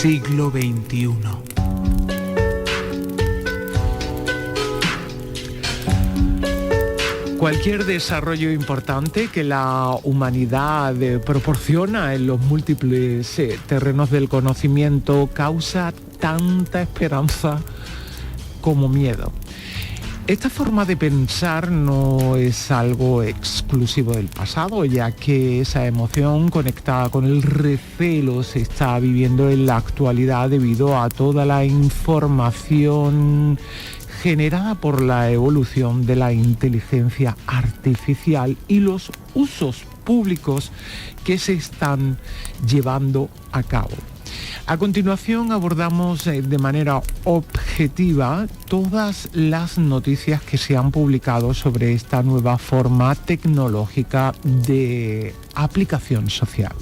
Siglo XXI. Cualquier desarrollo importante que la humanidad proporciona en los múltiples terrenos del conocimiento causa tanta esperanza como miedo. Esta forma de pensar no es algo exclusivo del pasado, ya que esa emoción conectada con el recelo se está viviendo en la actualidad debido a toda la información generada por la evolución de la inteligencia artificial y los usos públicos que se están llevando a cabo. A continuación abordamos de manera objetiva todas las noticias que se han publicado sobre esta nueva forma tecnológica de aplicación social.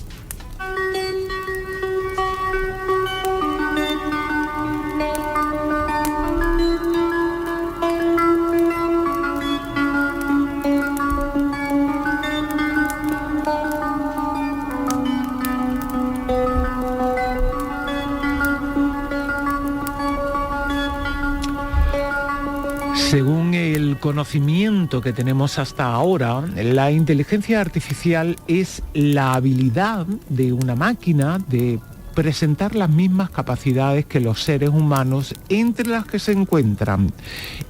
Según el conocimiento que tenemos hasta ahora, la inteligencia artificial es la habilidad de una máquina de presentar las mismas capacidades que los seres humanos, entre las que se encuentran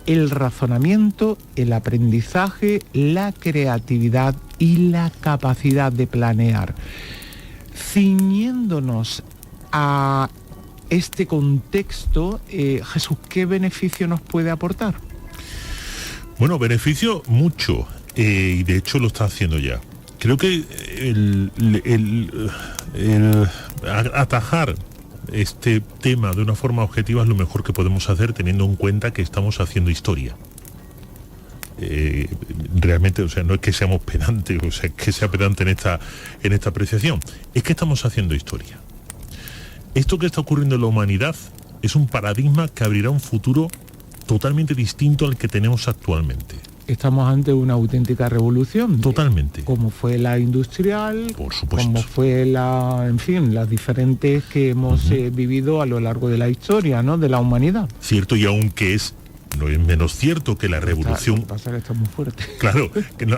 el razonamiento, el aprendizaje, la creatividad y la capacidad de planear. Ciñéndonos a este contexto, Jesús, ¿qué beneficio nos puede aportar? Bueno, beneficio mucho, y de hecho lo está haciendo ya. Creo que el atajar este tema de una forma objetiva es lo mejor que podemos hacer, teniendo en cuenta que estamos haciendo historia. Realmente, o sea, no es que seamos pedantes, o sea, que sea pedante en esta apreciación, es que estamos haciendo historia. Esto que está ocurriendo en la humanidad es un paradigma que abrirá un futuro totalmente distinto al que tenemos actualmente. Estamos ante una auténtica revolución. Totalmente. Como fue la industrial, por supuesto, como fue las diferentes que hemos vivido a lo largo de la historia, ¿no?, de la humanidad. Cierto, y aunque no es menos cierto que la revolución... Lo que pasa es que está muy fuerte. Claro,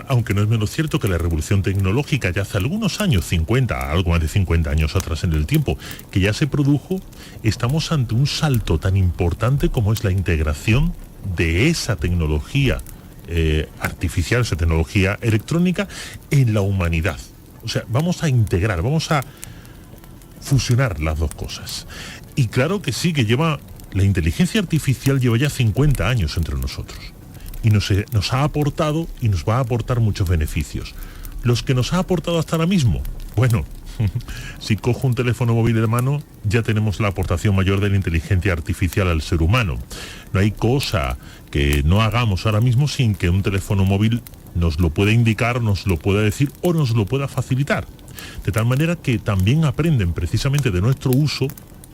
aunque no es menos cierto que la revolución tecnológica ya hace algunos años, 50, algo más de 50 años atrás en el tiempo, que ya se produjo, estamos ante un salto tan importante como es la integración de esa tecnología artificial, esa tecnología electrónica en la humanidad. O sea, vamos a integrar, vamos a fusionar las dos cosas. Y claro que sí, que la inteligencia artificial lleva ya 50 años entre nosotros y nos ha aportado y nos va a aportar muchos beneficios. Los que nos ha aportado hasta ahora mismo, bueno, si cojo un teléfono móvil en mano, ya tenemos la aportación mayor de la inteligencia artificial al ser humano. No hay cosa que no hagamos ahora mismo sin que un teléfono móvil nos lo pueda indicar, nos lo pueda decir o nos lo pueda facilitar. De tal manera que también aprenden precisamente de nuestro uso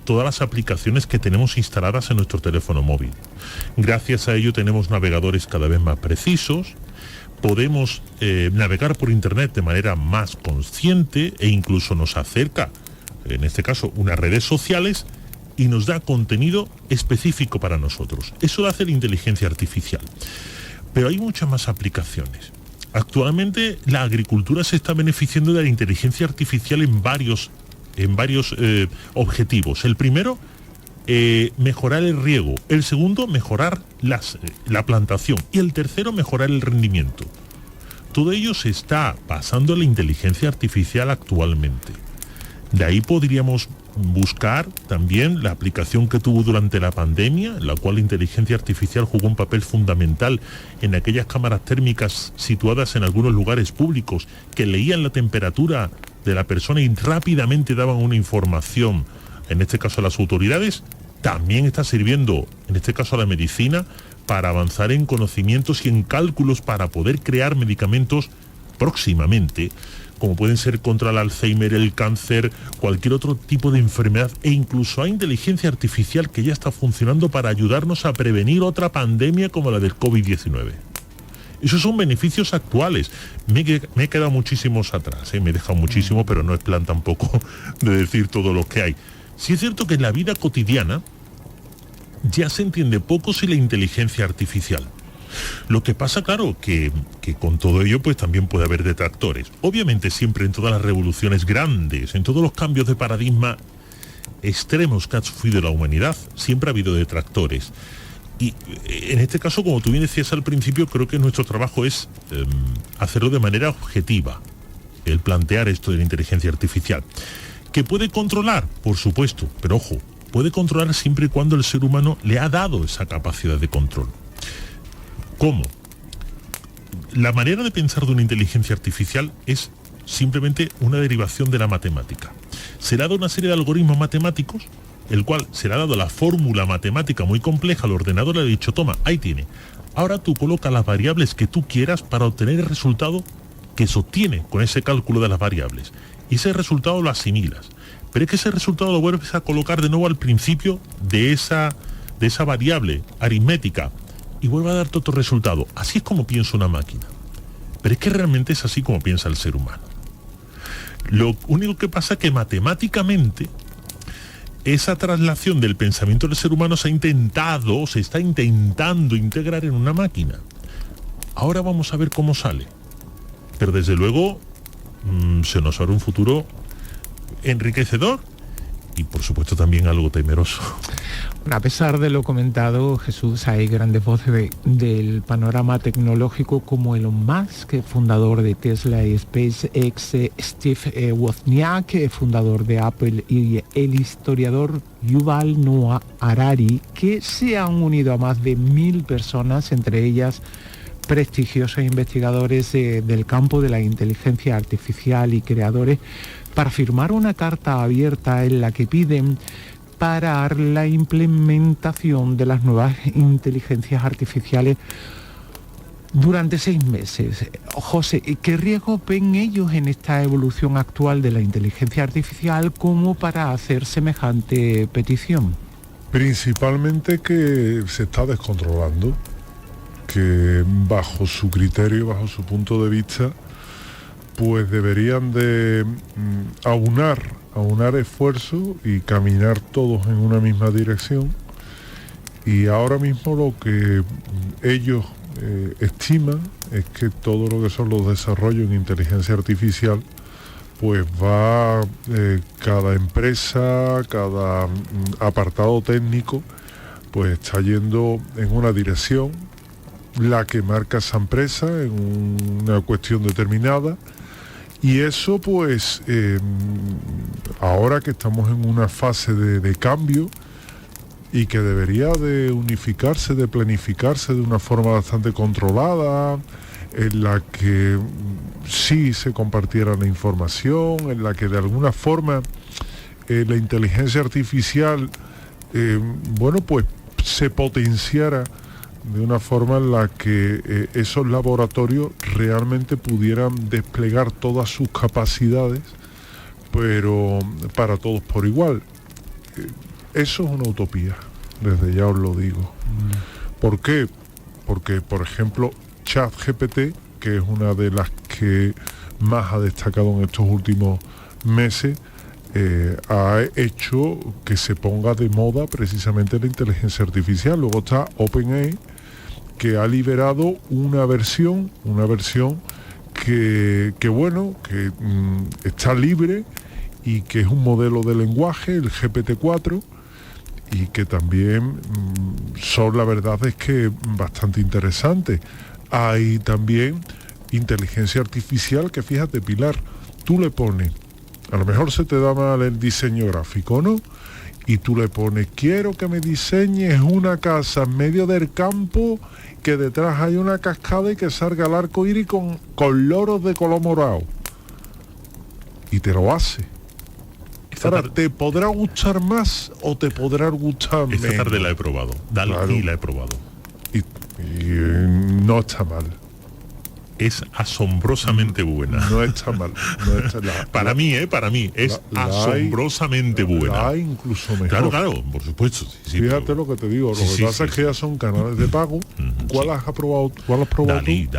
todas las aplicaciones que tenemos instaladas en nuestro teléfono móvil. Gracias a ello tenemos navegadores cada vez más precisos, podemos navegar por internet de manera más consciente e incluso nos acerca, en este caso, unas redes sociales y nos da contenido específico para nosotros. Eso lo hace la inteligencia artificial. Pero hay muchas más aplicaciones. Actualmente la agricultura se está beneficiando de la inteligencia artificial en varios objetivos. El primero, mejorar el riego. El segundo, mejorar la plantación. Y el tercero, mejorar el rendimiento. Todo ello se está basando en la inteligencia artificial actualmente. De ahí podríamos buscar también la aplicación que tuvo durante la pandemia, en la cual la inteligencia artificial jugó un papel fundamental en aquellas cámaras térmicas situadas en algunos lugares públicos que leían la temperatura de la persona y rápidamente daban una información, en este caso a las autoridades. También está sirviendo, en este caso a la medicina, para avanzar en conocimientos y en cálculos para poder crear medicamentos próximamente, como pueden ser contra el Alzheimer, el cáncer, cualquier otro tipo de enfermedad, e incluso hay inteligencia artificial que ya está funcionando para ayudarnos a prevenir otra pandemia como la del COVID-19. Esos son beneficios actuales. Me he quedado muchísimos atrás, me he dejado muchísimo, pero no es plan tampoco de decir todo lo que hay. Sí es cierto que en la vida cotidiana ya se entiende poco si la inteligencia artificial. Lo que pasa, claro, que con todo ello pues también puede haber detractores. Obviamente siempre en todas las revoluciones grandes, en todos los cambios de paradigma extremos que ha sufrido la humanidad, siempre ha habido detractores. Y en este caso, como tú bien decías al principio, creo que nuestro trabajo es hacerlo de manera objetiva, el plantear esto de la inteligencia artificial. ¿Que puede controlar? Por supuesto, pero ojo, puede controlar siempre y cuando el ser humano le ha dado esa capacidad de control. ¿Cómo? La manera de pensar de una inteligencia artificial es simplemente una derivación de la matemática. Se le ha dado una serie de algoritmos matemáticos, el cual se le ha dado la fórmula matemática muy compleja al ordenador, le ha dicho, toma, ahí tiene. Ahora tú colocas las variables que tú quieras para obtener el resultado que se obtiene con ese cálculo de las variables. Y ese resultado lo asimilas. Pero es que ese resultado lo vuelves a colocar de nuevo al principio de esa variable aritmética y vuelve a darte otro resultado. Así es como piensa una máquina. Pero es que realmente es así como piensa el ser humano. Lo único que pasa es que matemáticamente esa traslación del pensamiento del ser humano se está intentando integrar en una máquina. Ahora vamos a ver cómo sale. Pero desde luego se nos abre un futuro enriquecedor y por supuesto también algo temeroso. A pesar de lo comentado, Jesús, hay grandes voces del panorama tecnológico como Elon Musk, fundador de Tesla y SpaceX, Steve Wozniak, fundador de Apple, y el historiador Yuval Noah Harari, que se han unido a más de 1000 personas, entre ellas prestigiosos investigadores del campo de la inteligencia artificial y creadores, para firmar una carta abierta en la que piden parar la implementación de las nuevas inteligencias artificiales durante 6 meses. José, ¿qué riesgos ven ellos en esta evolución actual de la inteligencia artificial como para hacer semejante petición? Principalmente que se está descontrolando, que bajo su criterio, bajo su punto de vista, pues deberían de aunar esfuerzos y caminar todos en una misma dirección. Y ahora mismo lo que ellos estiman es que todo lo que son los desarrollos en inteligencia artificial, pues va cada empresa, cada apartado técnico, pues está yendo en una dirección, la que marca esa empresa en una cuestión determinada. Y eso pues ahora que estamos en una fase de cambio y que debería de unificarse, de planificarse de una forma bastante controlada, en la que sí se compartiera la información, en la que de alguna forma la inteligencia artificial pues se potenciara de una forma en la que esos laboratorios realmente pudieran desplegar todas sus capacidades, pero para todos por igual. Eso es una utopía, desde ya os lo digo. ¿Por qué? Porque, por ejemplo, ChatGPT, que es una de las que más ha destacado en estos últimos meses, ha hecho que se ponga de moda precisamente la inteligencia artificial. Luego está OpenAI, que ha liberado una versión que está libre y que es un modelo de lenguaje, el GPT-4, y que también son, la verdad es que bastante interesantes. Hay también inteligencia artificial que, fíjate, Pilar, tú le pones, a lo mejor se te da mal el diseño gráfico, ¿no? Y tú le pones, quiero que me diseñes una casa en medio del campo, que detrás hay una cascada y que salga el arco iris con loros de color morado. Y te lo hace. Ahora, ¿te podrá gustar más o te podrá gustar menos? Esta tarde la he probado. Claro. Y la he probado. Y no está mal. Es asombrosamente buena. No está mal. Para mí es asombrosamente buena. La hay incluso mejor. Claro, por supuesto. Sí, fíjate pero... lo que te digo. Lo que pasa es que ya son canales de pago. ¿Cuál has probado? Dalí.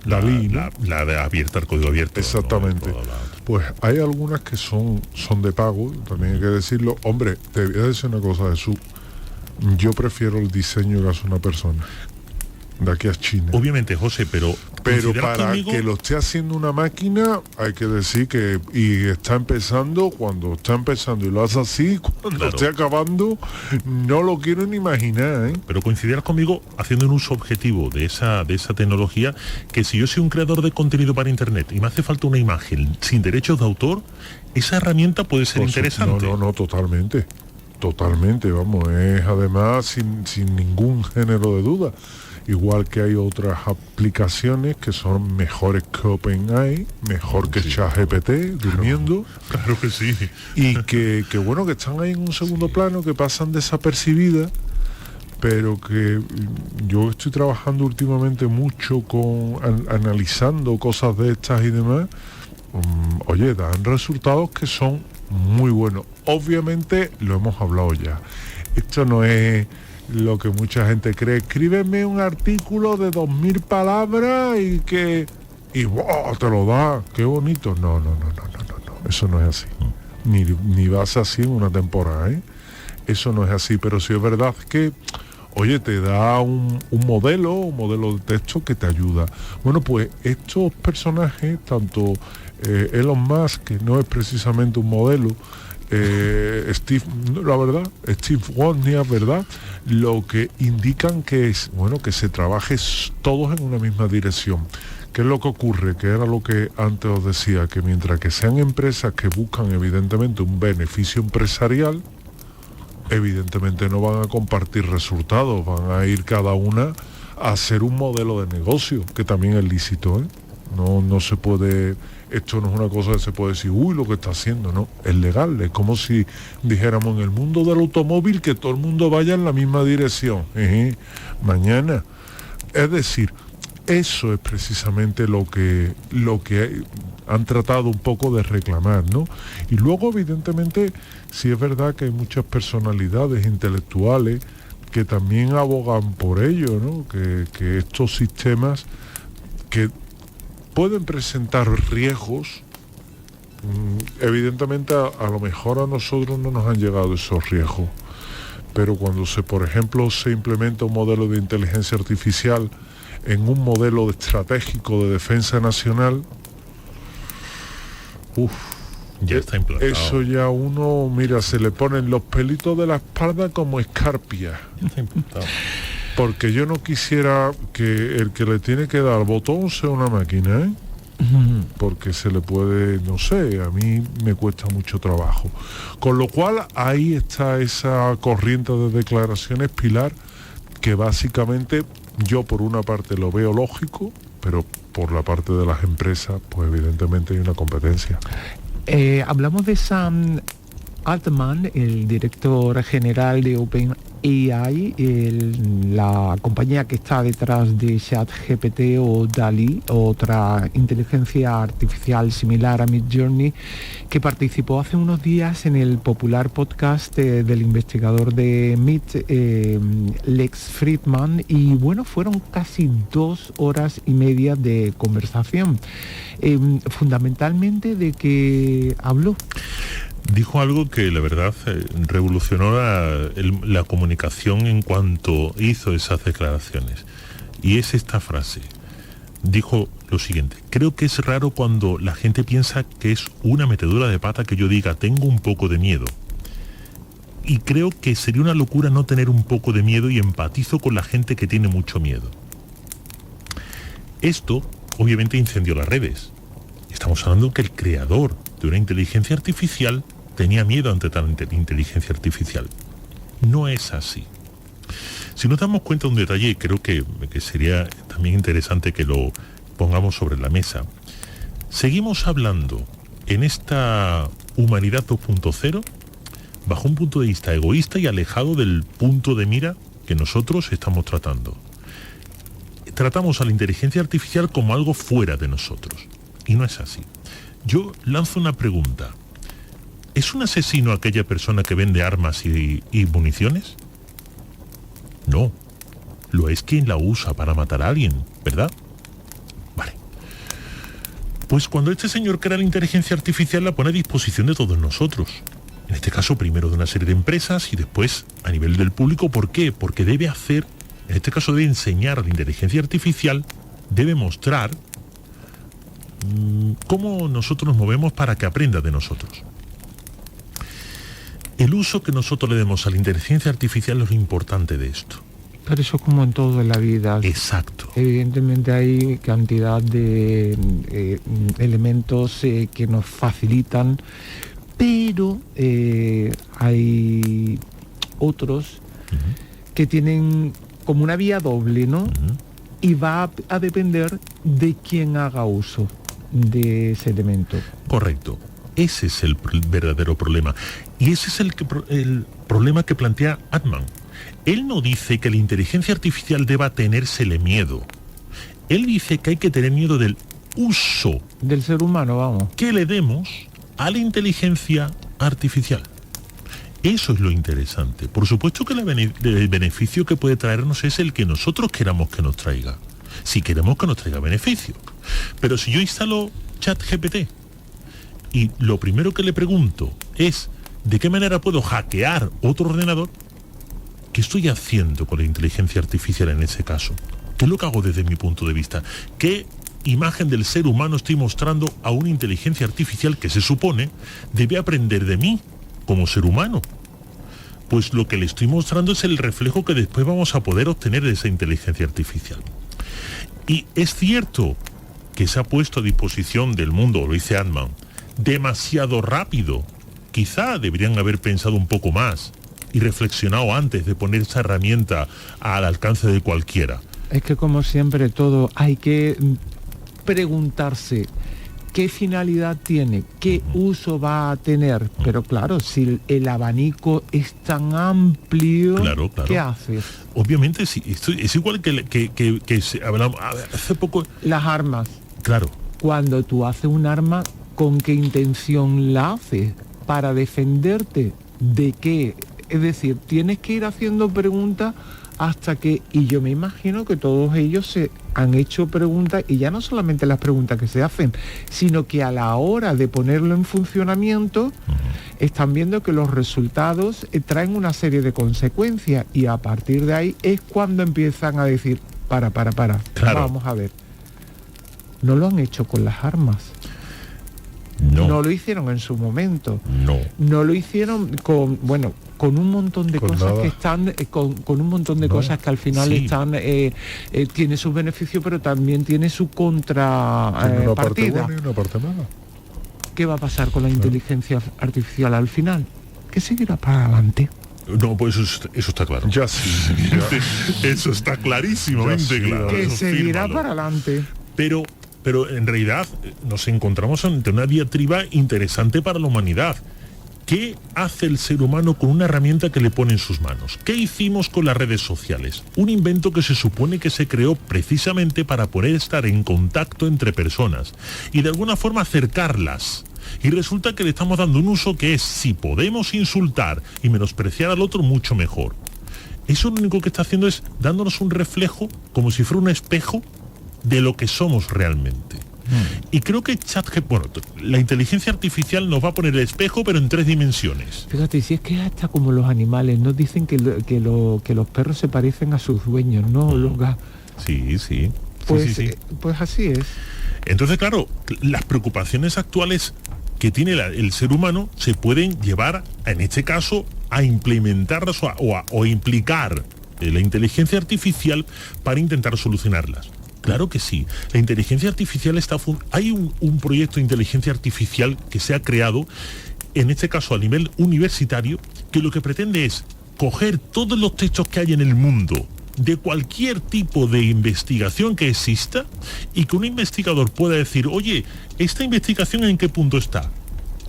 DALL-E, ¿no? La de abierta, el código abierto. Exactamente. ¿no? Pues hay algunas que son de pago, también hay que decirlo. Hombre, te voy a decir una cosa, Jesús. Yo prefiero el diseño que hace una persona de aquí a China. Obviamente, José, pero para conmigo que lo esté haciendo una máquina, hay que decir que cuando está empezando y lo hace así, cuando Claro. esté acabando, no lo quiero ni imaginar, ¿eh? Pero coincidirás conmigo haciendo un uso objetivo de esa tecnología, que si yo soy un creador de contenido para internet y me hace falta una imagen sin derechos de autor, esa herramienta puede ser interesante. No, totalmente, vamos, es además sin ningún género de duda. Igual que hay otras aplicaciones que son mejores que OpenAI, mejor que ChatGPT, durmiendo. Claro que sí. Y que bueno, que están ahí en un segundo plano, que pasan desapercibidas, pero que yo estoy trabajando últimamente mucho analizando cosas de estas y demás. Oye, dan resultados que son muy buenos. Obviamente lo hemos hablado ya. Esto no es lo que mucha gente cree. Escríbeme un artículo de 2000 palabras y ¡wow! Te lo da, qué bonito. No, eso no es así. Ni va a ser así en una temporada, ¿eh? Eso no es así, pero sí es verdad que, oye, te da un modelo de texto que te ayuda. Bueno, pues estos personajes, tanto Elon Musk, que no es precisamente un modelo, Steve Wozniak, ¿verdad? Lo que indican que es, bueno, que se trabaje todos en una misma dirección. ¿Qué es lo que ocurre? Que era lo que antes os decía, que mientras que sean empresas que buscan evidentemente un beneficio empresarial, evidentemente no van a compartir resultados, van a ir cada una a hacer un modelo de negocio, que también es lícito, ¿eh? No se puede, esto no es una cosa que se puede decir, uy, lo que está haciendo, no, es legal, es como si dijéramos en el mundo del automóvil que todo el mundo vaya en la misma dirección, mañana. Es decir, eso es precisamente lo que han tratado un poco de reclamar, ¿no? Y luego, evidentemente, sí es verdad que hay muchas personalidades intelectuales que también abogan por ello, ¿no? Que estos sistemas que pueden presentar riesgos, evidentemente a lo mejor a nosotros no nos han llegado esos riesgos, pero cuando por ejemplo se implementa un modelo de inteligencia artificial en un modelo estratégico de defensa nacional, ya está implantado. Eso ya uno, mira, se le ponen los pelitos de la espalda como escarpias. Ya está implantado. Porque yo no quisiera que el que le tiene que dar al botón sea una máquina, ¿eh? Porque se le puede, no sé, a mí me cuesta mucho trabajo. Con lo cual ahí está esa corriente de declaraciones, Pilar, que básicamente yo por una parte lo veo lógico, pero por la parte de las empresas, pues evidentemente hay una competencia. Hablamos de Sam Altman, el director general de OpenAI, la compañía que está detrás de ChatGPT o DALL-E, otra inteligencia artificial similar a Midjourney, que participó hace unos días en el popular podcast del investigador de MIT, Lex Fridman, y bueno, fueron casi 2 horas y media de conversación. Fundamentalmente, ¿de qué habló? Dijo algo que la verdad revolucionó la comunicación en cuanto hizo esas declaraciones. Y es esta frase. Dijo lo siguiente: creo que es raro cuando la gente piensa que es una metedura de pata que yo diga tengo un poco de miedo. Y creo que sería una locura no tener un poco de miedo, y empatizo con la gente que tiene mucho miedo. Esto obviamente incendió las redes. Estamos hablando que el creador de una inteligencia artificial tenía miedo ante tal inteligencia artificial. No es así. Si nos damos cuenta de un detalle, creo que sería también interesante que lo pongamos sobre la mesa. Seguimos hablando en esta humanidad 2.0 bajo un punto de vista egoísta y alejado del punto de mira que nosotros estamos tratando. Tratamos a la inteligencia artificial como algo fuera de nosotros. Y no es así. Yo lanzo una pregunta. ¿Es un asesino aquella persona que vende armas y municiones? No. Lo es quien la usa para matar a alguien, ¿verdad? Vale. Pues cuando este señor crea la inteligencia artificial la pone a disposición de todos nosotros. En este caso primero de una serie de empresas y después a nivel del público. ¿Por qué? Porque debe hacer, en este caso debe enseñar a la inteligencia artificial, debe mostrar cómo nosotros nos movemos para que aprenda de nosotros. El uso que nosotros le demos a la inteligencia artificial es lo importante de esto. Pero eso es como en todo en la vida. Exacto. Evidentemente hay cantidad de elementos que nos facilitan, pero hay otros que tienen como una vía doble, ¿no? Y va a depender de quién haga uso de ese elemento. Correcto. Ese es el verdadero problema. Y ese es el problema que plantea Altman. Él no dice que la inteligencia artificial deba tenérsele miedo. Él dice que hay que tener miedo del uso del ser humano, vamos, que le demos a la inteligencia artificial. Eso es lo interesante. Por supuesto que el beneficio que puede traernos es el que nosotros queramos que nos traiga. Si queremos que nos traiga beneficio. Pero si yo instalo ChatGPT y lo primero que le pregunto es ¿de qué manera puedo hackear otro ordenador? ¿Qué estoy haciendo con la inteligencia artificial en ese caso? ¿Qué es lo que hago desde mi punto de vista? ¿Qué imagen del ser humano estoy mostrando a una inteligencia artificial que se supone debe aprender de mí como ser humano? Pues lo que le estoy mostrando es el reflejo que después vamos a poder obtener de esa inteligencia artificial. Y es cierto que se ha puesto a disposición del mundo, lo dice Altman, demasiado rápido. Quizá deberían haber pensado un poco más y reflexionado antes de poner esa herramienta al alcance de cualquiera. Es que como siempre todo hay que preguntarse qué finalidad tiene, qué uso va a tener. Pero claro, si el abanico es tan amplio, claro. ¿qué haces? Obviamente sí, esto es igual que hablamos hace poco. Las armas. Claro. Cuando tú haces un arma, ¿con qué intención la haces? ¿Para defenderte de qué? Es decir, tienes que ir haciendo preguntas hasta que, y yo me imagino que todos ellos se han hecho preguntas, y ya no solamente las preguntas que se hacen, sino que a la hora de ponerlo en funcionamiento, están viendo que los resultados traen una serie de consecuencias, y a partir de ahí es cuando empiezan a decir, para, Claro. vamos a ver. No lo han hecho con las armas. No lo hicieron en su momento. No lo hicieron con un montón de cosas nada. que están con un montón de cosas que al final están tiene sus beneficios, pero también tiene su Tiene una parte contrapartida. buena y una parte mala. ¿Qué va a pasar con la inteligencia artificial al final? Que seguirá para adelante. No, pues eso está claro. Ya sí. Eso está clarísimamente Ya sí, claro. Que Eso seguirá fírmalo. para adelante. Pero en realidad nos encontramos ante una diatriba interesante para la humanidad. ¿Qué hace el ser humano con una herramienta que le pone en sus manos? ¿Qué hicimos con las redes sociales? Un invento que se supone que se creó precisamente para poder estar en contacto entre personas y de alguna forma acercarlas. Y resulta que le estamos dando un uso que es, si podemos insultar y menospreciar al otro, mucho mejor. Eso lo único que está haciendo es dándonos un reflejo, como si fuera un espejo, de lo que somos realmente. Y creo que la inteligencia artificial nos va a poner el espejo, pero en 3 dimensiones. Fíjate, si es que hasta como los animales, nos dicen que los perros se parecen a sus dueños, ¿no? Los Sí. Pues así es. Entonces, claro, las preocupaciones actuales que tiene el ser humano se pueden llevar, en este caso, a implementarlas o a implicar la inteligencia artificial para intentar solucionarlas. Claro que sí. La inteligencia artificial hay un proyecto de inteligencia artificial que se ha creado, en este caso a nivel universitario, que lo que pretende es coger todos los textos que hay en el mundo de cualquier tipo de investigación que exista y que un investigador pueda decir, oye, ¿esta investigación en qué punto está?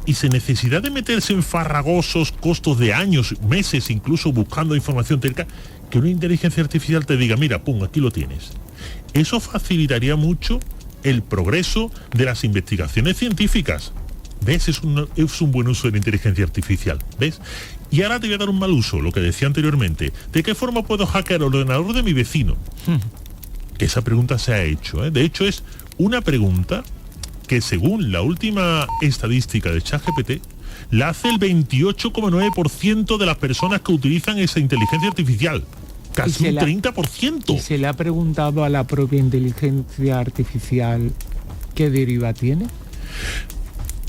Y sin necesidad de meterse en farragosos costos de años, meses, incluso buscando información técnica, que una inteligencia artificial te diga, mira, pum, aquí lo tienes. Eso facilitaría mucho el progreso de las investigaciones científicas. ¿Ves? Es un buen uso de la inteligencia artificial. ¿Ves? Y ahora te voy a dar un mal uso, lo que decía anteriormente. ¿De qué forma puedo hackear el ordenador de mi vecino? Esa pregunta se ha hecho. De hecho, es una pregunta que según la última estadística de ChatGPT, la hace el 28,9% de las personas que utilizan esa inteligencia artificial. Casi un 30%. ¿Y se le ha preguntado a la propia inteligencia artificial qué deriva tiene?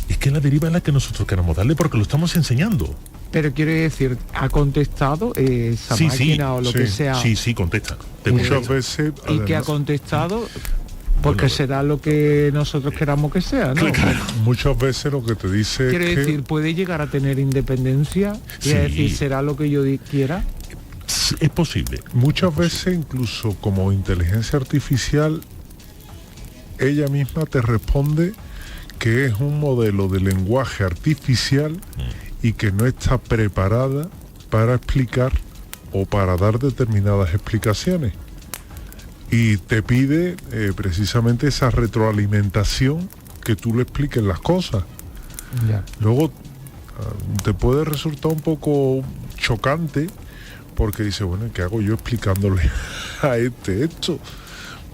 Es que la deriva es la que nosotros queremos darle porque lo estamos enseñando. Pero quiero decir, ¿ha contestado esa máquina o lo que sea? Sí, contesta. Muchas veces... ¿Y qué ha contestado? Porque será lo que nosotros queramos que sea, ¿no? Claro. Muchas veces lo que te dice Quiero es decir, ¿puede llegar a tener independencia? Y Sí. decir, ¿será lo que yo quiera? Es posible. muchas veces incluso como inteligencia artificial, ella misma te responde que es un modelo de lenguaje artificial y que no está preparada para explicar o para dar determinadas explicaciones. Y te pide precisamente esa retroalimentación, que tú le expliques las cosas. Ya. Luego te puede resultar un poco chocante porque dice, bueno, ¿qué hago yo explicándole a esto?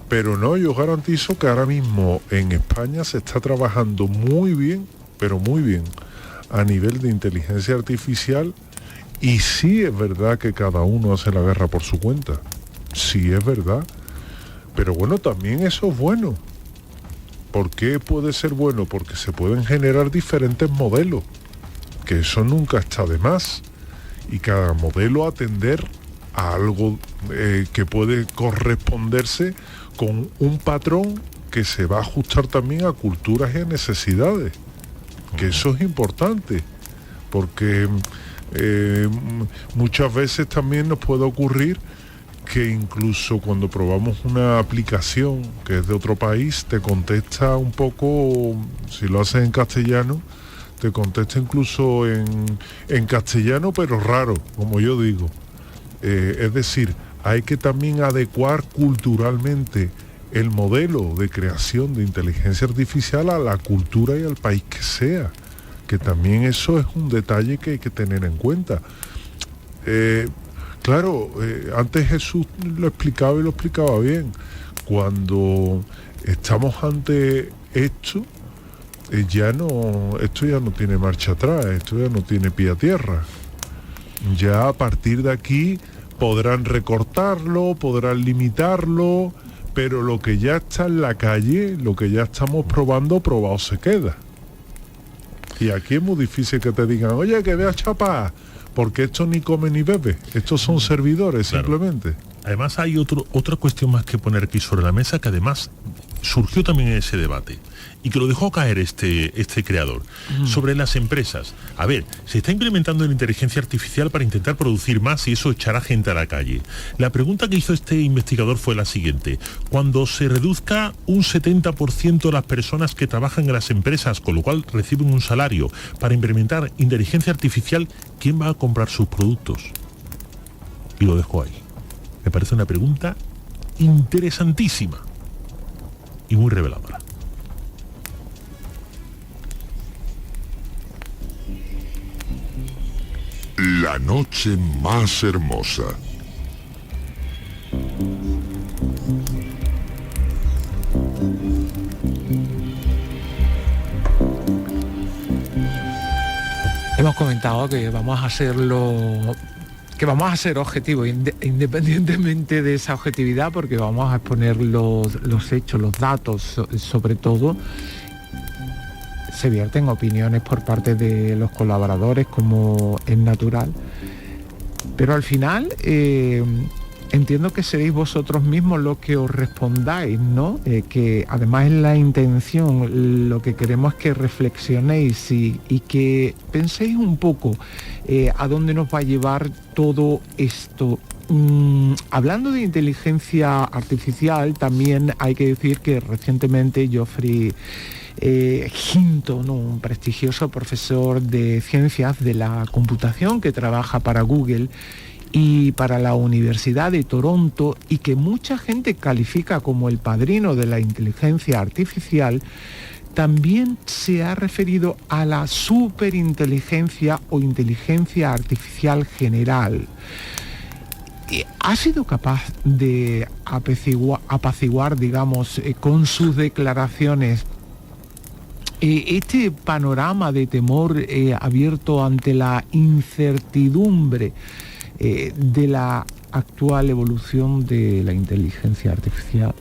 Pero no, yo garantizo que ahora mismo en España se está trabajando muy bien, pero muy bien, a nivel de inteligencia artificial, y sí es verdad que cada uno hace la guerra por su cuenta. Sí es verdad. Pero bueno, también eso es bueno. ¿Por qué puede ser bueno? Porque se pueden generar diferentes modelos, que eso nunca está de más. Y cada modelo atender a algo que puede corresponderse con un patrón que se va a ajustar también a culturas y a necesidades. Que eso es importante, porque muchas veces también nos puede ocurrir que incluso cuando probamos una aplicación que es de otro país, te contesta un poco, si lo haces en castellano, te contesta incluso en castellano, pero raro, como yo digo. Es decir, hay que también adecuar culturalmente el modelo de creación de inteligencia artificial a la cultura y al país que sea, que también eso es un detalle que hay que tener en cuenta. Claro, antes Jesús lo explicaba y lo explicaba bien. Cuando estamos ante esto, esto ya no tiene marcha atrás, esto ya no tiene pie a tierra. Ya a partir de aquí podrán recortarlo, podrán limitarlo, pero lo que ya está en la calle, lo que ya estamos probando, probado se queda. Y aquí es muy difícil que te digan, oye, que veas chapa, porque esto ni come ni bebe, estos son servidores, claro. Simplemente. Además hay otra cuestión más que poner aquí sobre la mesa, que además surgió también en ese debate y que lo dejó caer este creador, sobre las empresas. A ver, se está implementando la inteligencia artificial para intentar producir más y eso echará gente a la calle. La pregunta que hizo este investigador fue la siguiente: cuando se reduzca un 70% las personas que trabajan en las empresas, con lo cual reciben un salario, para implementar inteligencia artificial, ¿quién va a comprar sus productos? Y lo dejó ahí. Me parece una pregunta interesantísima y muy reveladora. La noche más hermosa. Hemos comentado que vamos a ser objetivos, independientemente de esa objetividad, porque vamos a exponer los hechos, los datos, sobre todo. Se vierten opiniones por parte de los colaboradores, como es natural, pero al final entiendo que seréis vosotros mismos los que os respondáis, ¿no? Que además es la intención, lo que queremos es que reflexionéis y que penséis un poco a dónde nos va a llevar todo esto. Hablando de inteligencia artificial, también hay que decir que recientemente Geoffrey Hinton, ¿no?, un prestigioso profesor de ciencias de la computación que trabaja para Google y para la Universidad de Toronto, y que mucha gente califica como el padrino de la inteligencia artificial, también se ha referido a la superinteligencia o inteligencia artificial general. ¿Ha sido capaz de apaciguar, digamos, con sus declaraciones este panorama de temor abierto ante la incertidumbre de la actual evolución de la inteligencia artificial.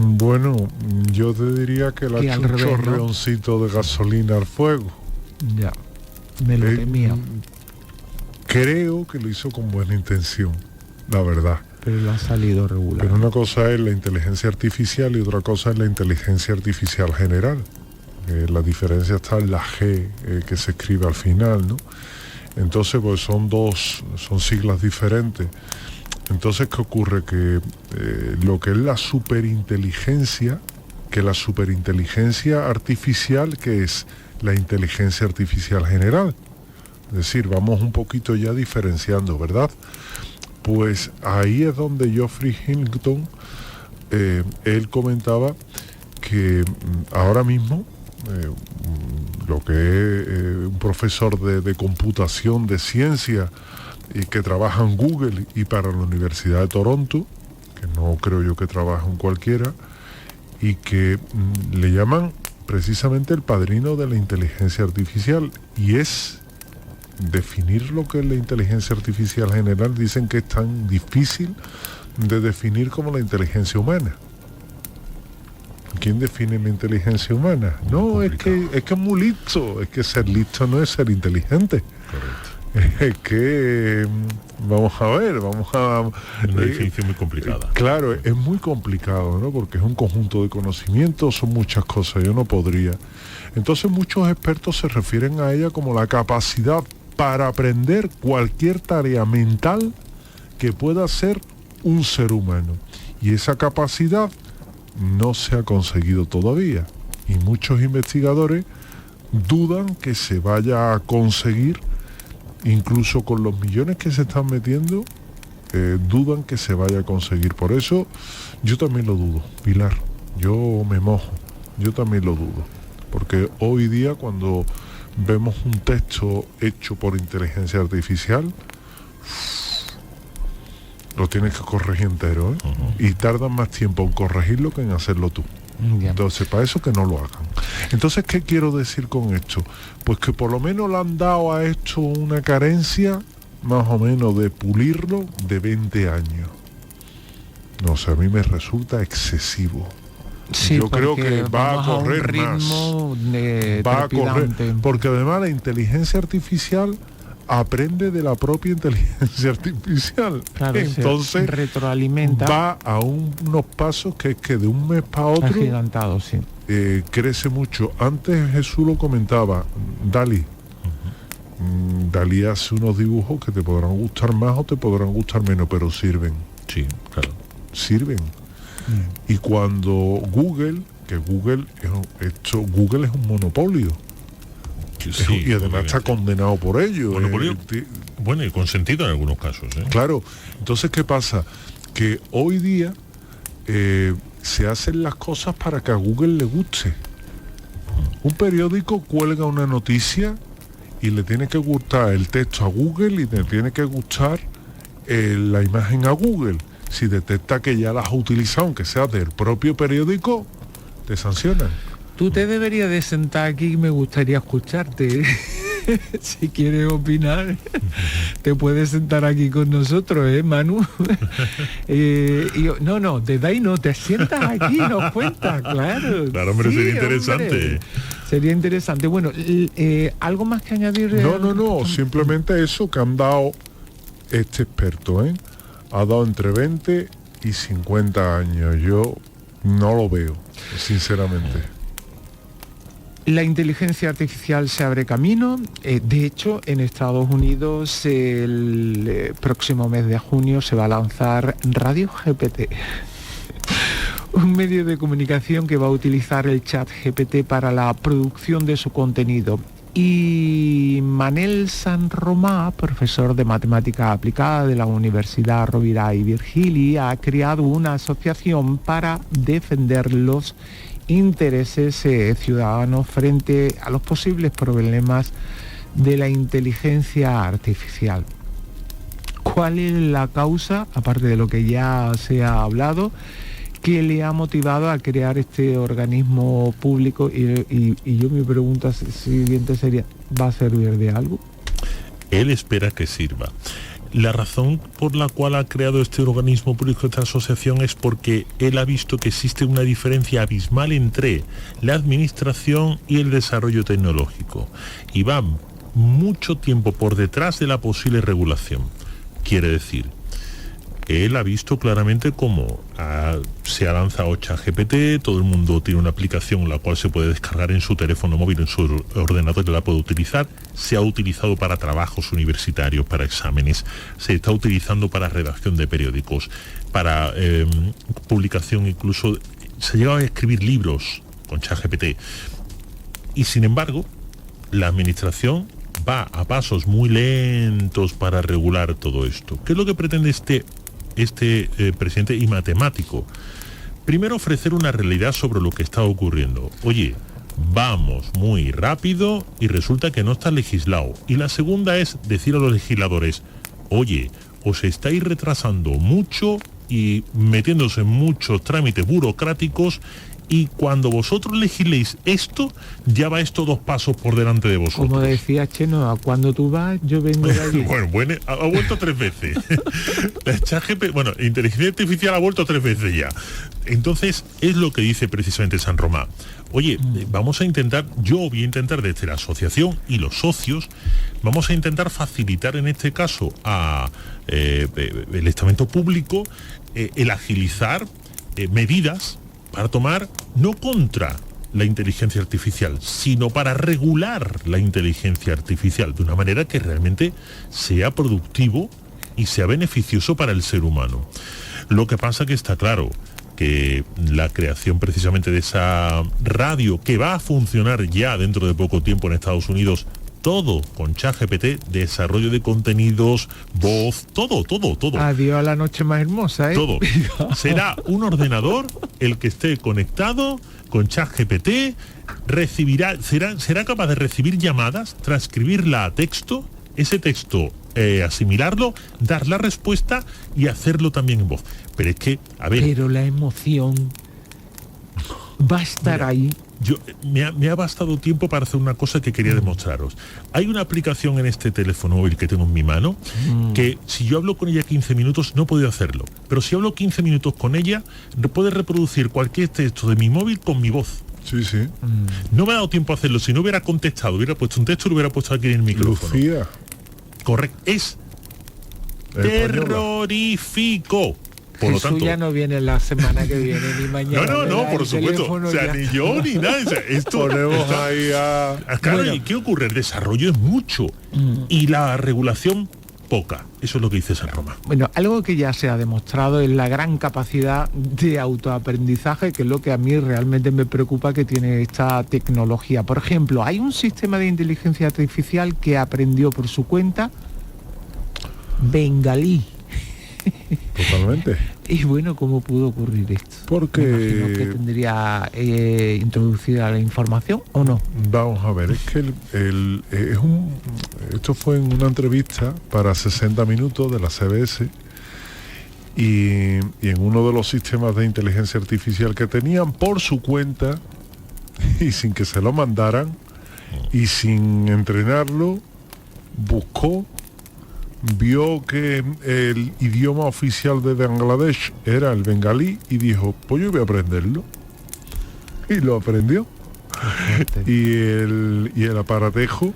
Bueno, yo te diría que le ha hecho un chorreoncito de gasolina al fuego. Ya, me lo temía. Creo que lo hizo con buena intención, la verdad. Pero lo ha salido regular. Pero una cosa es la inteligencia artificial y otra cosa es la inteligencia artificial general. La diferencia está en la G que se escribe al final, ¿no? Entonces, pues son siglas diferentes. Entonces, ¿qué ocurre? Que lo que es la superinteligencia, que la superinteligencia artificial, que es la inteligencia artificial general. Es decir, vamos un poquito ya diferenciando, ¿verdad? Pues ahí es donde Geoffrey Hinton, él comentaba que ahora mismo, lo que es un profesor de computación, de ciencia, y que trabaja en Google y para la Universidad de Toronto, que no creo yo que trabaja en cualquiera, y que le llaman precisamente el padrino de la inteligencia artificial, y es definir lo que es la inteligencia artificial general. Dicen que es tan difícil de definir como la inteligencia humana. ¿Quién define la inteligencia humana? No, es que es muy listo. Es que ser listo no es ser inteligente. Correcto. Es que vamos a ver, una definición muy complicada. Claro, es muy complicado, ¿no? Porque es un conjunto de conocimientos, son muchas cosas, yo no podría. Entonces muchos expertos se refieren a ella como la capacidad para aprender cualquier tarea mental que pueda hacer un ser humano. Y esa capacidad no se ha conseguido todavía. Y muchos investigadores dudan que se vaya a conseguir, incluso con los millones que se están metiendo, dudan que se vaya a conseguir. Por eso yo también lo dudo, Pilar. Yo me mojo, yo también lo dudo. Porque hoy día cuando vemos un texto hecho por inteligencia artificial, lo tienes que corregir entero, ¿eh? Y tardan más tiempo en corregirlo que en hacerlo tú. Entonces, para eso que no lo hagan. Entonces, ¿qué quiero decir con esto? Pues que por lo menos le han dado a esto una carencia, más o menos, de pulirlo de 20 años. No sé, a mí me resulta excesivo. Sí, yo creo que va a correr más. Va a correr, porque además la inteligencia artificial aprende de la propia inteligencia artificial. Claro, entonces retroalimenta. Va a unos pasos que es que de un mes para otro agigantado, sí. Crece mucho. Antes Jesús lo comentaba, Dalí. Dalí hace unos dibujos que te podrán gustar más o te podrán gustar menos, pero sirven. Sí, claro. Sirven. Y cuando Google es un monopolio. Sí, y además está condenado por ello. Bueno, y consentido en algunos casos. Claro. Entonces, ¿qué pasa? Que hoy día se hacen las cosas para que a Google le guste. Un periódico cuelga una noticia y le tiene que gustar el texto a Google y le tiene que gustar la imagen a Google. Si detecta que ya las has utilizado, aunque sea del propio periódico, te sancionan. Tú te deberías de sentar aquí y me gustaría escucharte. Si quieres opinar, te puedes sentar aquí con nosotros, Manu. No, desde ahí no, te sientas aquí y nos cuentas, claro. Claro, hombre, sí, sería interesante. Hombre, sería interesante. Bueno, ¿algo más que añadir? No, simplemente eso que han dado este experto, ha dado entre 20 y 50 años. Yo no lo veo, sinceramente. La inteligencia artificial se abre camino. De hecho, en Estados Unidos el próximo mes de junio se va a lanzar Radio GPT, un medio de comunicación que va a utilizar el chat GPT para la producción de su contenido. Y Manel San Romà, profesor de matemática aplicada de la Universidad Rovira i Virgili, ha creado una asociación para defender los intereses ciudadanos frente a los posibles problemas de la inteligencia artificial. ¿Cuál es la causa, aparte de lo que ya se ha hablado, ¿Qué le ha motivado a crear este organismo público? Y yo mi pregunta siguiente sería, ¿va a servir de algo? Él espera que sirva. La razón por la cual ha creado este organismo público, esta asociación, es porque él ha visto que existe una diferencia abismal entre la administración y el desarrollo tecnológico. Y va mucho tiempo por detrás de la posible regulación. Quiere decir, él ha visto claramente cómo se ha lanzado ChatGPT, todo el mundo tiene una aplicación la cual se puede descargar en su teléfono móvil, en su ordenador, y la puede utilizar. Se ha utilizado para trabajos universitarios, para exámenes, se está utilizando para redacción de periódicos, para publicación, incluso se ha llegado a escribir libros con ChatGPT. Y sin embargo, la administración va a pasos muy lentos para regular todo esto. ¿Qué es lo que pretende este presidente y matemático? Primero, ofrecer una realidad sobre lo que está ocurriendo. Oye, vamos muy rápido y resulta que no está legislado. Y la segunda es decir a los legisladores, oye, os estáis retrasando mucho y metiéndose en muchos trámites burocráticos, y cuando vosotros legisléis esto, ya va esto 2 pasos por delante de vosotros. Como decía Chenoa, cuando tú vas, yo vengo de allí. Bueno, ha vuelto 3 veces. La ChatGPT, inteligencia artificial ha vuelto 3 veces ya. Entonces, es lo que dice precisamente San Román. Oye, vamos a intentar, yo voy a intentar desde la asociación y los socios, vamos a intentar facilitar en este caso a el estamento público el agilizar medidas para tomar, no contra la inteligencia artificial, sino para regular la inteligencia artificial de una manera que realmente sea productivo y sea beneficioso para el ser humano. Lo que pasa que está claro que la creación precisamente de esa radio, que va a funcionar ya dentro de poco tiempo en Estados Unidos, todo con ChatGPT, desarrollo de contenidos, voz, todo. Adiós a la noche más hermosa, ¿eh? Todo. Será un ordenador el que esté conectado con ChatGPT, será capaz de recibir llamadas, transcribirla a texto, ese texto asimilarlo, dar la respuesta y hacerlo también en voz. Pero es que, a ver... Pero la emoción va a estar ahí. Me ha bastado tiempo para hacer una cosa que quería demostraros. Hay una aplicación en este teléfono móvil que tengo en mi mano, que si yo hablo con ella 15 minutos no he podido hacerlo, pero si hablo 15 minutos con ella puede reproducir cualquier texto de mi móvil con mi voz. Sí. No me ha dado tiempo a hacerlo. Si no hubiera contestado, hubiera puesto un texto y lo hubiera puesto aquí en el micrófono. Lucía. Correcto. Es terrorífico. Por lo tanto, ya no viene la semana que viene ni mañana. No, por supuesto. O sea, ni yo ni nada. O sea, esto ponemos ahí a... Claro, bueno. ¿Y qué ocurre? El desarrollo es mucho y la regulación poca. Eso es lo que dice San Román. Bueno, algo que ya se ha demostrado es la gran capacidad de autoaprendizaje, que es lo que a mí realmente me preocupa que tiene esta tecnología. Por ejemplo, hay un sistema de inteligencia artificial que aprendió por su cuenta bengalí. Totalmente. Y bueno, ¿cómo pudo ocurrir esto? Porque... Me imagino que tendría introducida la información, ¿o no? Vamos a ver, es que esto fue en una entrevista para 60 minutos de la CBS y en uno de los sistemas de inteligencia artificial que tenían por su cuenta y sin que se lo mandaran y sin entrenarlo, vio que el idioma oficial de Bangladesh era el bengalí y dijo, pues yo voy a aprenderlo. Y lo aprendió. Y el aparatejo,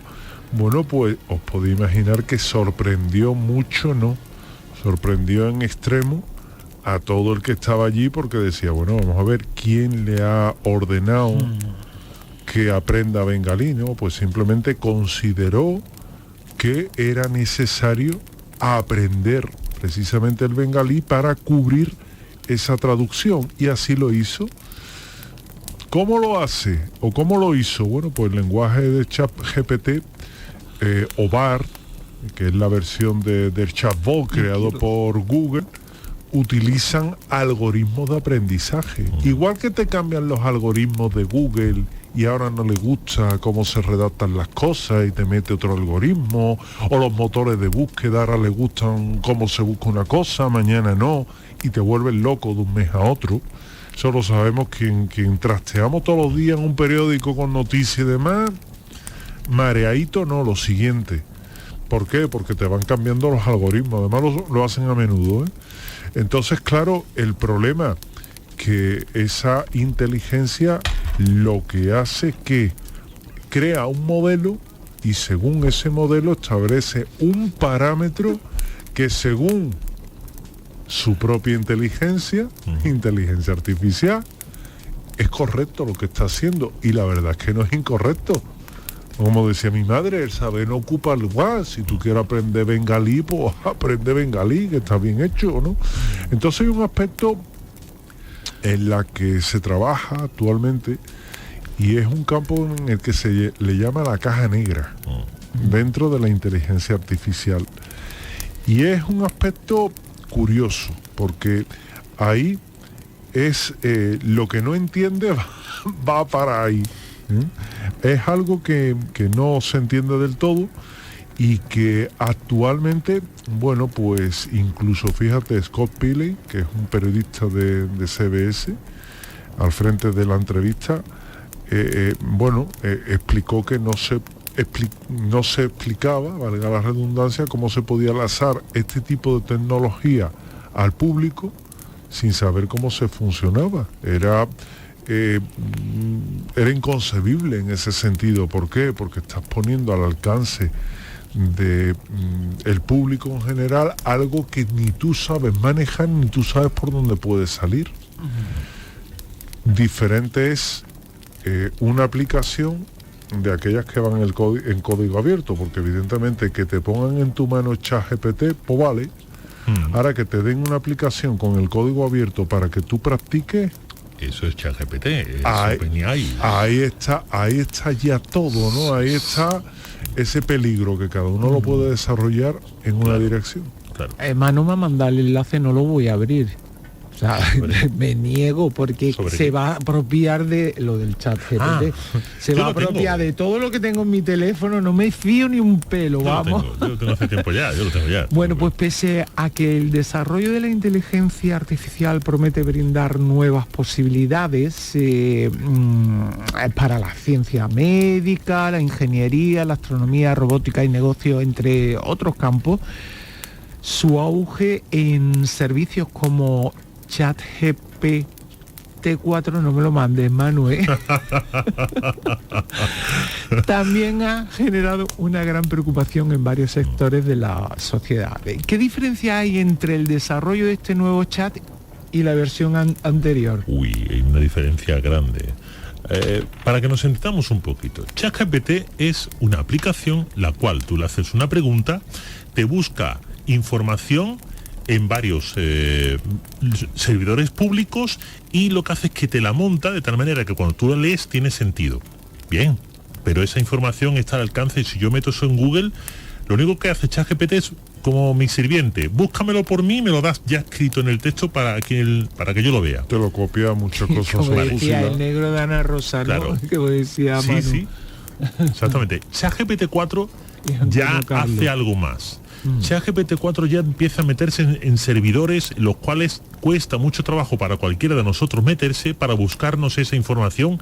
bueno, pues os podéis imaginar que sorprendió mucho, ¿no? Sorprendió en extremo a todo el que estaba allí, porque decía, bueno, vamos a ver quién le ha ordenado que aprenda bengalí, ¿no? Pues simplemente consideró que era necesario aprender precisamente el bengalí para cubrir esa traducción, y así lo hizo. ¿Cómo lo hace? ¿O cómo lo hizo? Bueno, pues el lenguaje de ChatGPT, o BARD, que es la versión del chatbot creado por Google, utilizan algoritmos de aprendizaje. Igual que te cambian los algoritmos de Google y ahora no le gusta cómo se redactan las cosas y te mete otro algoritmo, o los motores de búsqueda ahora le gustan cómo se busca una cosa, mañana no, y te vuelves loco de un mes a otro. Eso lo sabemos quien trasteamos todos los días en un periódico con noticias y demás. Mareadito no, lo siguiente. ¿Por qué? Porque te van cambiando los algoritmos, además lo hacen a menudo, ¿eh? Entonces, claro, el problema que esa inteligencia lo que hace es que crea un modelo y según ese modelo establece un parámetro que según su propia inteligencia artificial, es correcto lo que está haciendo, y la verdad es que no es incorrecto. Como decía mi madre, el saber no ocupa lugar. Si tú quieres aprender bengalí, pues aprende bengalí, que está bien hecho, ¿no? Entonces hay un aspecto en la que se trabaja actualmente, y es un campo en el que se le llama la caja negra dentro de la inteligencia artificial. Y es un aspecto curioso, porque ahí es lo que no entiende va para ahí. Es algo que no se entiende del todo y que actualmente, bueno, pues incluso fíjate, Scott Pelley, que es un periodista de CBS, al frente de la entrevista, explicó que no se explicaba, valga la redundancia, cómo se podía lanzar este tipo de tecnología al público sin saber cómo se funcionaba. Era inconcebible en ese sentido. ¿Por qué? Porque estás poniendo al alcance del público en general algo que ni tú sabes manejar, ni tú sabes por dónde puede salir. Diferente es una aplicación de aquellas que van en código abierto, porque evidentemente que te pongan en tu mano ChatGPT, pues vale. Ahora que te den una aplicación con el código abierto para que tú practiques, eso es ChatGPT, ahí está ya todo, ¿no? Ahí está ese peligro que cada uno lo puede desarrollar en una dirección. Claro. Manu me ha mandado el enlace, no lo voy a abrir. O sea, me niego porque se va a apropiar de lo del ChatGPT. Se va a apropiar de todo lo que tengo en mi teléfono, no me fío ni un pelo, vamos. Yo lo tengo hace tiempo ya, yo lo tengo ya. Bueno, pues pese a que el desarrollo de la inteligencia artificial promete brindar nuevas posibilidades para la ciencia médica, la ingeniería, la astronomía, robótica y negocio, entre otros campos, su auge en servicios como ChatGPT-4, no me lo mandes, Manu, ¿eh? También ha generado una gran preocupación en varios sectores de la sociedad. ¿Qué diferencia hay entre el desarrollo de este nuevo chat y la versión anterior? Hay una diferencia grande. Para que nos entendamos un poquito, ChatGPT es una aplicación la cual tú le haces una pregunta, te busca información en varios servidores públicos y lo que hace es que te la monta de tal manera que cuando tú la lees tiene sentido. Bien, pero esa información está al alcance, y si yo meto eso en Google, lo único que hace ChatGPT es como mi sirviente, búscamelo por mí, me lo das ya escrito en el texto para que yo lo vea. Te lo copia muchas cosas. Como decía el negro de Ana Rosa, ¿no? Claro. Que decía Manu. Sí, exactamente. ChatGPT 4 ya hace algo más. ChatGPT 4 ya empieza a meterse en servidores, los cuales cuesta mucho trabajo para cualquiera de nosotros meterse para buscarnos esa información,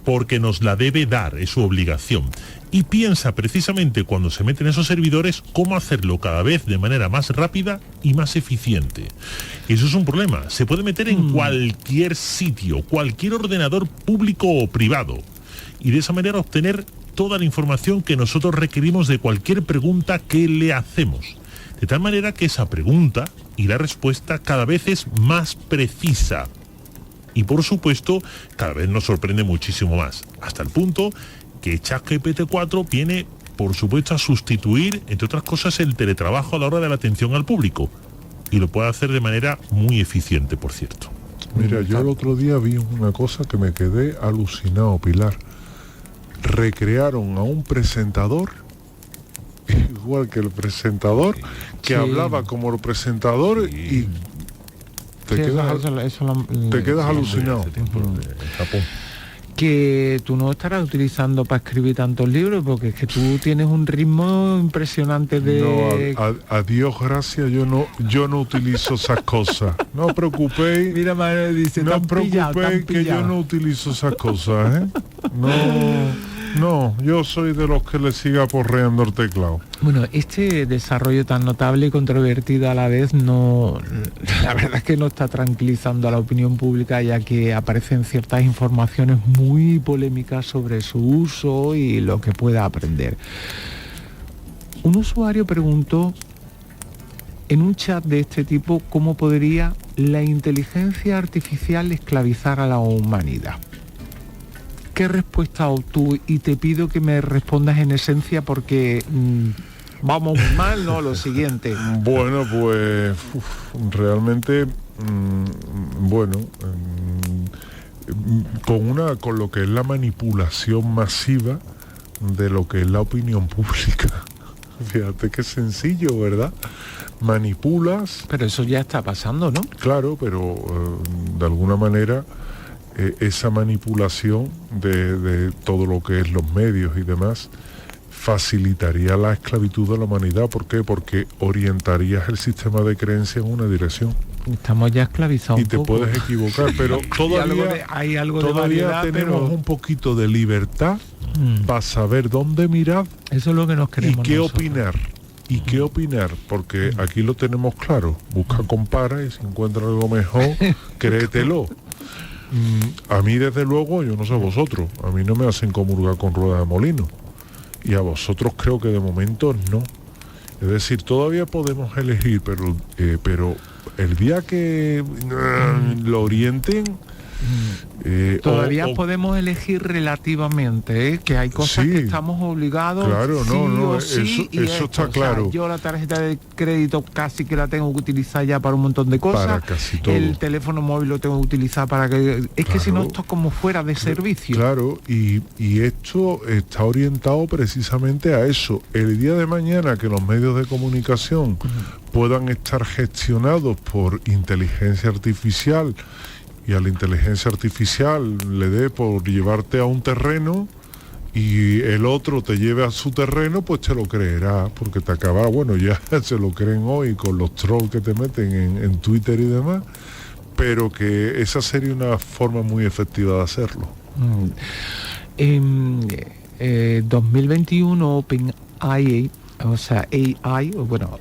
porque nos la debe dar, es su obligación. Y piensa precisamente cuando se mete en esos servidores cómo hacerlo cada vez de manera más rápida y más eficiente. Y eso es un problema. Se puede meter en cualquier sitio, cualquier ordenador público o privado, y de esa manera obtener toda la información que nosotros requerimos de cualquier pregunta que le hacemos. De tal manera que esa pregunta y la respuesta cada vez es más precisa. Y por supuesto, cada vez nos sorprende muchísimo más. Hasta el punto que ChatGPT 4 viene, por supuesto, a sustituir, entre otras cosas, el teletrabajo a la hora de la atención al público. Y lo puede hacer de manera muy eficiente, por cierto. Mira, yo el otro día vi una cosa que me quedé alucinado, Pilar. Recrearon a un presentador, igual que el presentador, que hablaba como el presentador, y te quedas alucinado. que tú no estarás utilizando para escribir tantos libros, porque es que tú tienes un ritmo impresionante de... No, a Dios gracias, yo no utilizo esas cosas. No os preocupéis. Mira, Manuel dice, no os preocupéis que yo no utilizo esas cosas, ¿eh? No, yo soy de los que le siga porreando el teclado. Bueno, este desarrollo tan notable y controvertido a la vez no, la verdad es que no está tranquilizando a la opinión pública, ya que aparecen ciertas informaciones muy polémicas sobre su uso y lo que pueda aprender. Un usuario preguntó en un chat de este tipo cómo podría la inteligencia artificial esclavizar a la humanidad. ¿Qué respuesta obtuve? Y te pido que me respondas en esencia porque vamos mal, ¿no? Lo siguiente. Bueno, pues realmente, con lo que es la manipulación masiva de lo que es la opinión pública. Fíjate qué sencillo, ¿verdad? Manipulas. Pero eso ya está pasando, ¿no? Claro, pero de alguna manera esa manipulación de todo lo que es los medios y demás facilitaría la esclavitud de la humanidad. ¿Por qué? Porque orientarías el sistema de creencia en una dirección. Estamos ya esclavizados. Y te puedes equivocar, pero todavía tenemos un poquito de libertad para saber dónde mirar. Eso es lo que nos queremos. Y qué opinar. ¿Y qué opinar? Porque aquí lo tenemos claro. Busca, compara y si encuentra algo mejor, créetelo. A mí, desde luego, yo no sé vosotros, a mí no me hacen comulgar con rueda de molino. Y a vosotros creo que de momento no. Es decir, todavía podemos elegir, pero el día que lo orienten... todavía podemos elegir relativamente, ¿eh? Que hay cosas que estamos obligados. Claro, eso está claro. O sea, yo la tarjeta de crédito casi que la tengo que utilizar ya para un montón de cosas. Para casi todo. El teléfono móvil lo tengo que utilizar para que... Es que si no, esto es como fuera de servicio. Claro, y esto está orientado precisamente a eso. El día de mañana que los medios de comunicación puedan estar gestionados por inteligencia artificial, y a la inteligencia artificial le dé por llevarte a un terreno y el otro te lleve a su terreno, pues te lo creerá, porque te acabará, bueno, ya se lo creen hoy con los trolls que te meten en Twitter y demás, pero que esa sería una forma muy efectiva de hacerlo. En 2021 OpenAI, o sea, AI, bueno,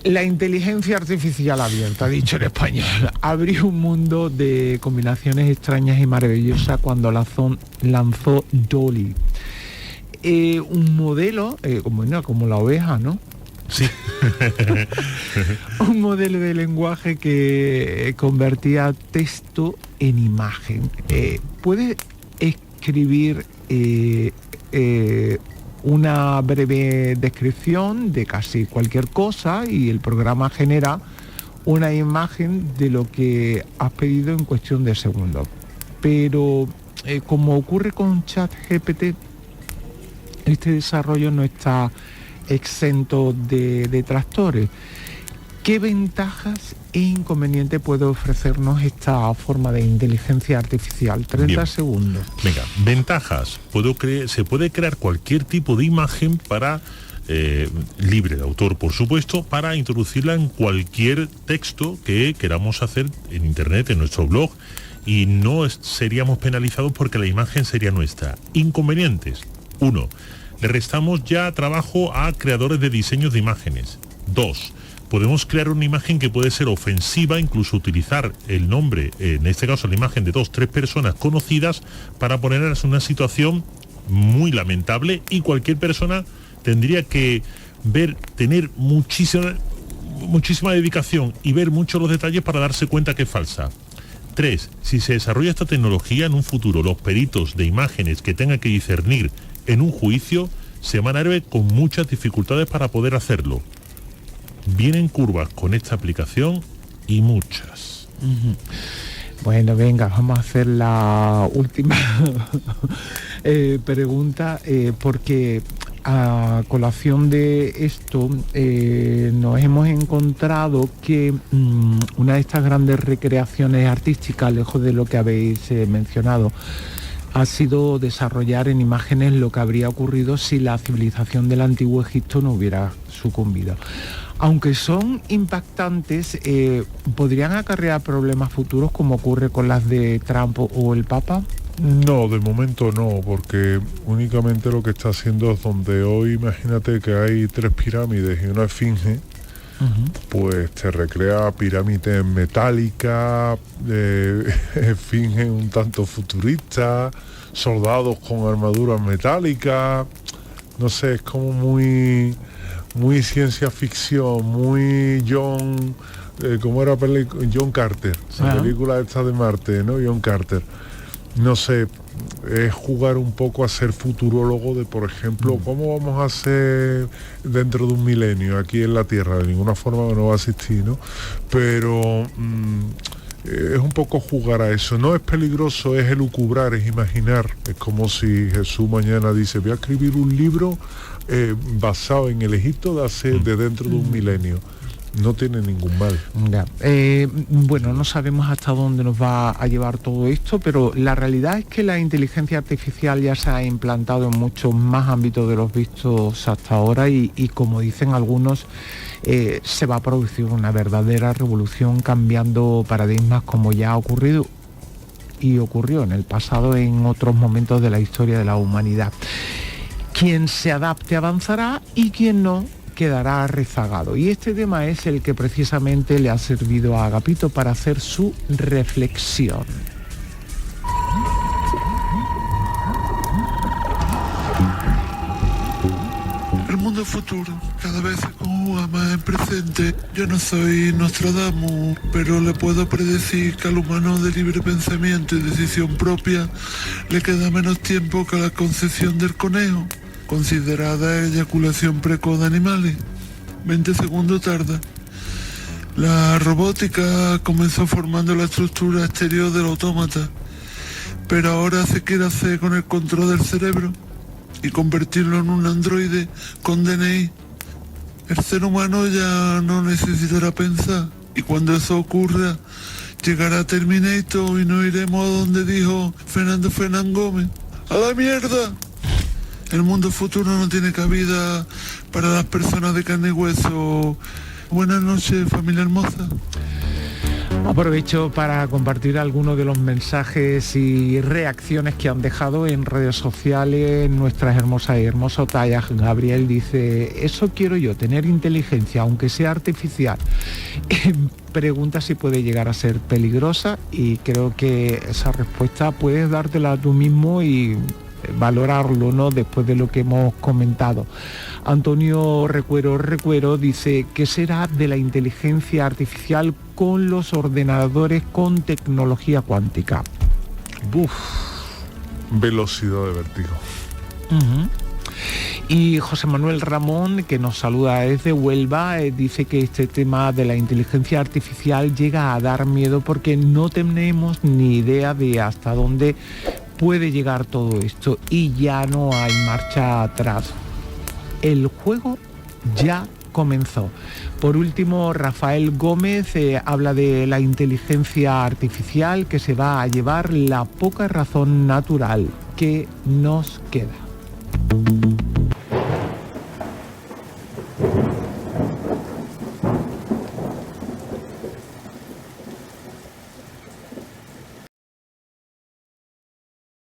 la inteligencia artificial abierta, dicho en español, abrió un mundo de combinaciones extrañas y maravillosas cuando lanzó DALL-E. Un modelo, como la oveja, ¿no? Sí. Un modelo de lenguaje que convertía texto en imagen. Puede escribir una breve descripción de casi cualquier cosa y el programa genera una imagen de lo que has pedido en cuestión de segundos. Pero como ocurre con ChatGPT, este desarrollo no está exento de detractores. ¿Qué ventajas e inconvenientes puede ofrecernos esta forma de inteligencia artificial? 30 segundos. Venga, ventajas. Se puede crear cualquier tipo de imagen para, libre de autor, por supuesto, para introducirla en cualquier texto que queramos hacer en internet, en nuestro blog, y no seríamos penalizados porque la imagen sería nuestra. Inconvenientes. 1. Le restamos ya trabajo a creadores de diseños de imágenes. 2. Podemos crear una imagen que puede ser ofensiva, incluso utilizar el nombre, en este caso la imagen de 2 o 3 personas conocidas, para ponerlas en una situación muy lamentable, y cualquier persona tendría que tener muchísima dedicación y ver mucho los detalles para darse cuenta que es falsa. 3. Si se desarrolla esta tecnología en un futuro, los peritos de imágenes que tengan que discernir en un juicio se van a ver con muchas dificultades para poder hacerlo. Vienen curvas con esta aplicación y muchas. Bueno, venga, vamos a hacer la última pregunta, porque a colación de esto nos hemos encontrado que una de estas grandes recreaciones artísticas, lejos de lo que habéis mencionado, ha sido desarrollar en imágenes lo que habría ocurrido si la civilización del antiguo Egipto no hubiera sucumbido. Aunque son impactantes, ¿podrían acarrear problemas futuros como ocurre con las de Trump o el Papa? No, de momento no, porque únicamente lo que está haciendo es donde hoy, imagínate que hay 3 pirámides y una esfinge, pues te recrea pirámides metálicas, esfinge un tanto futuristas, soldados con armaduras metálicas, no sé, es como muy ciencia ficción, muy John, como era John Carter, la película esta de Marte, ¿no? John Carter. No sé, es jugar un poco a ser futurólogo de, por ejemplo, cómo vamos a hacer dentro de un milenio aquí en la Tierra. De ninguna forma no va a existir, ¿no? Pero es un poco jugar a eso. No es peligroso, es elucubrar, es imaginar. Es como si Jesús mañana dice, voy a escribir un libro basado en el Egipto de dentro de un milenio. No tiene ningún mal. Ya. Bueno, no sabemos hasta dónde nos va a llevar todo esto, pero la realidad es que la inteligencia artificial ya se ha implantado en muchos más ámbitos de los vistos hasta ahora y como dicen algunos, se va a producir una verdadera revolución cambiando paradigmas como ya ha ocurrido y ocurrió en el pasado en otros momentos de la historia de la humanidad. Quien se adapte avanzará y quien no quedará rezagado. Y este tema es el que precisamente le ha servido a Agapito para hacer su reflexión. El mundo futuro cada vez se conjuga más en presente. Yo no soy Nostradamus, pero le puedo predecir que al humano de libre pensamiento y decisión propia le queda menos tiempo que a la concepción del conejo, considerada eyaculación precoz de animales. 20 segundos tarda. La robótica comenzó formando la estructura exterior del autómata, pero ahora se quiere hacer con el control del cerebro y convertirlo en un androide con DNI. El ser humano ya no necesitará pensar, y cuando eso ocurra, llegará Terminator y nos iremos a donde dijo Fernando Fernán Gómez. ¡A la mierda! El mundo futuro no tiene cabida para las personas de carne y hueso. Buenas noches, familia hermosa. Aprovecho para compartir algunos de los mensajes y reacciones que han dejado en redes sociales nuestras hermosas y hermosos tallas. Gabriel dice, eso quiero yo, tener inteligencia, aunque sea artificial. Pregunta si puede llegar a ser peligrosa y creo que esa respuesta puedes dártela tú mismo y valorarlo, ¿no? Después de lo que hemos comentado. Antonio Recuero dice, ¿qué será de la inteligencia artificial con los ordenadores con tecnología cuántica? Velocidad de vértigo. Y José Manuel Ramón, que nos saluda desde Huelva, dice que este tema de la inteligencia artificial llega a dar miedo porque no tenemos ni idea de hasta dónde puede llegar todo esto y ya no hay marcha atrás. El juego ya comenzó. Por último, Rafael Gómez habla de la inteligencia artificial que se va a llevar la poca razón natural que nos queda.